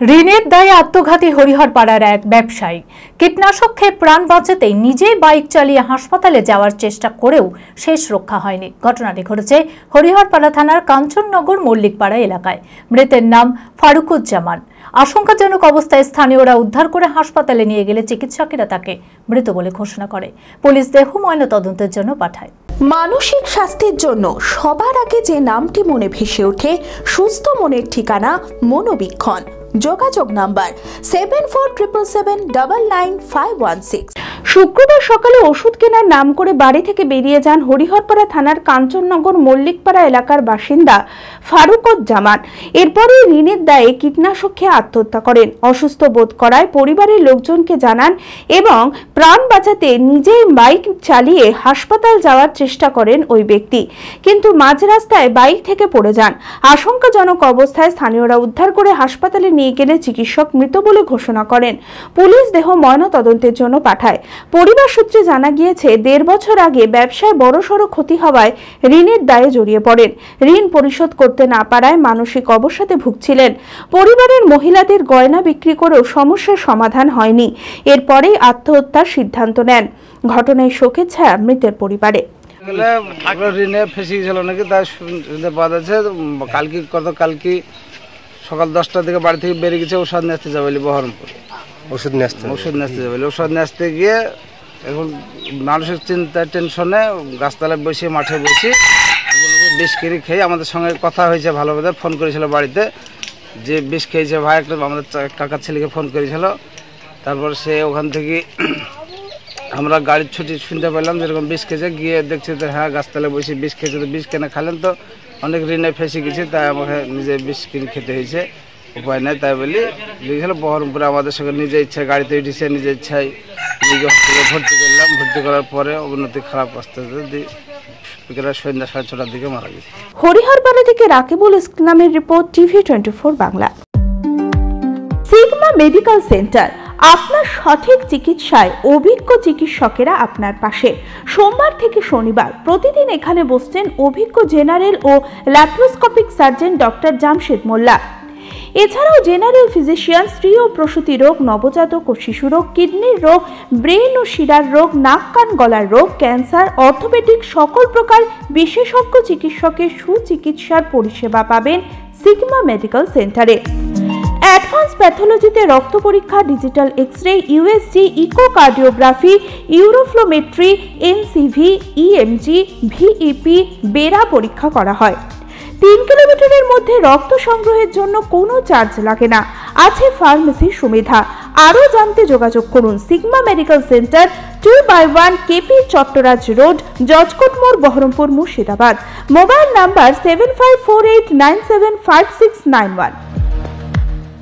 ঋণের দায়ে আত্মঘাতী হরিহরপাড়ার এক ব্যবসায়ী কীটনাশক খেয়ে প্রাণ বাঁচাতে নিজেই বাইক চালিয়ে হাসপাতালে যাওয়ার চেষ্টা করেও শেষ রক্ষা হয়নি। ঘটনাটি ঘটেছে হরিহরপাড়া থানার কাঞ্চননগর মল্লিকপাড়া এলাকায়। মৃতের নাম ফারুকুজ্জামান। আশঙ্কাজনক অবস্থায় স্থানীয়রা উদ্ধার করে হাসপাতালে নিয়ে গেলে চিকিৎসকেরা তাকে মৃত বলে ঘোষণা করে। পুলিশ দেহ ময়নাতদন্তের জন্য পাঠায়। মানসিক স্বাস্থ্যের জন্য সবার আগে যে নামটি মনে ভেসে ওঠে, সুস্থ মনের ঠিকানা মনোবীক্ষণ। যোগাযোগ নাম্বার 7477799516। শুক্রবার সকালে ওষুধ কেনার নাম করে বাড়ি থেকে বেরিয়ে যান হরিহরপাড়া থানার কাঞ্চননগর মল্লিকপাড়া এলাকার বাসিন্দা ফারুকুজ্জামান। এরপরই ঋণের দায়ে কীটনাশক খেয়ে আত্মহত্যা করেন। অসুস্থ বোধ করায় পরিবারের লোকজনকে জানান এবং প্রাণ বাঁচাতে নিজেই বাইক চালিয়ে হাসপাতাল যাওয়ার চেষ্টা করেন ওই ব্যক্তি, কিন্তু মাঝ রাস্তায় বাইক থেকে পড়ে যান। আশঙ্কাজনক অবস্থায় স্থানীয়রা উদ্ধার করে হাসপাতালে নিয়ে গেলে চিকিৎসক মৃত বলে ঘোষণা করেন। পুলিশ দেহ ময়নাতদন্তের জন্য পাঠায়। পরিবার সূত্রে জানা গিয়েছে, 1.5 বছর আগে ব্যবসায় বড়সড় ক্ষতি হওয়ায় ঋণের দায়ে জড়িয়ে পড়েন। ঋণ পরিশোধ করতে না পারায় মানসিক অবসাদে ভুগছিলেন। পরিবারের মহিলাদের গয়না বিক্রি করেও সমস্যার সমাধান হয়নি। এরপরেই আত্মহত্যার সিদ্ধান্ত নেন। ঘটনায় শোকের ছায়া মৃতের পরিবারে। ঋণে ফেসে গেছিল নাকি তাই শুনতে পাওয়া যাচ্ছে। কালকে সকাল 10টার দিকে বাড়ি থেকে বেরিয়ে গেছে ওষুধ নিয়ে আসতে যাবে বহরমপুর। ওষুধ নিয়ে আসতে যাবে। ওষুধ নিয়ে আসতে গিয়ে এখন মানুষের চিন্তায় টেনশনে গাছতলায় বসে মাঠে বসে বিষ কিনে খেয়ে আমাদের সঙ্গে কথা হয়েছে। ভালোভাবে ফোন করেছিল বাড়িতে যে বিষ খেয়েছে ভাই, একটা আমাদের কাকার ছেলেকে ফোন করেছিল। তারপর সে ওখান থেকে আমরা গাড়ির ছুটি শুনতে পেলাম যেরকম বিষ খেয়েছে। গিয়ে দেখছি তো হ্যাঁ গাছতলায় বসে বিষ খেয়েছে। তো বিষ কেনা খালেন তো অনেক ঋণে ফেসে গেছে, তাই আমাকে নিজে বিষ কিনে খেতে হয়েছে। উপায় নেই তাই বলি লিখেছিল বহরমপুরে আমাদের সঙ্গে নিজে ইচ্ছায় গাড়িতে উঠেছে, নিজের ইচ্ছায় নিজে হসপিটালে ভর্তি করলাম। ভর্তি করার পরে অবনতি খারাপ আস্তে আস্তে বিকেল সন্ধ্যা 6:30টার দিকে মারা গেছে। হরিহরপাড়া থেকে রাকিবুল ইসলামের report, TV24 Bangla. Sigma medical centre, আপনার সঠিক চিকিৎসায় অভিজ্ঞ চিকিৎসকেরা আপনার পাশে। সোমবার থেকে শনিবার প্রতিদিন এখানে বসছেন অভিজ্ঞ জেনারেল ও ল্যাপ্রোস্কোপিক সার্জন ডক্টর জামশেদ মোল্লা। এছাড়াও জেনারেল ফিজিশিয়ান, স্ত্রী ও প্রসূতি রোগ, নবজাতক ও শিশু রোগ, কিডনির রোগ, ব্রেন ও শিরার রোগ, নাক কান গলার রোগ, ক্যান্সার, অর্থোপেডিক সকল প্রকার বিশেষজ্ঞ চিকিৎসকের সুচিকিৎসার পরিষেবা পাবেন সিগমা মেডিকেল সেন্টারে। অ্যাডভান্স প্যাথোলজিতে রক্ত পরীক্ষা, digital X-ray, USG, echocardiography, uroflowmetry, NCV, EMG, VEP, BERA পরীক্ষা করা হয়। 3 কিলোমিটারের মধ্যে রক্ত সংগ্রহের জন্য কোনো চার্জ লাগে না। আছে ফার্মেসির সুবিধা। আরও জানতে যোগাযোগ করুন sigma medical centre, 2/1 KP Chattaraj road, Judgecourt মোড়, বহরমপুর, মুর্শিদাবাদ। Mobile number 7548975691।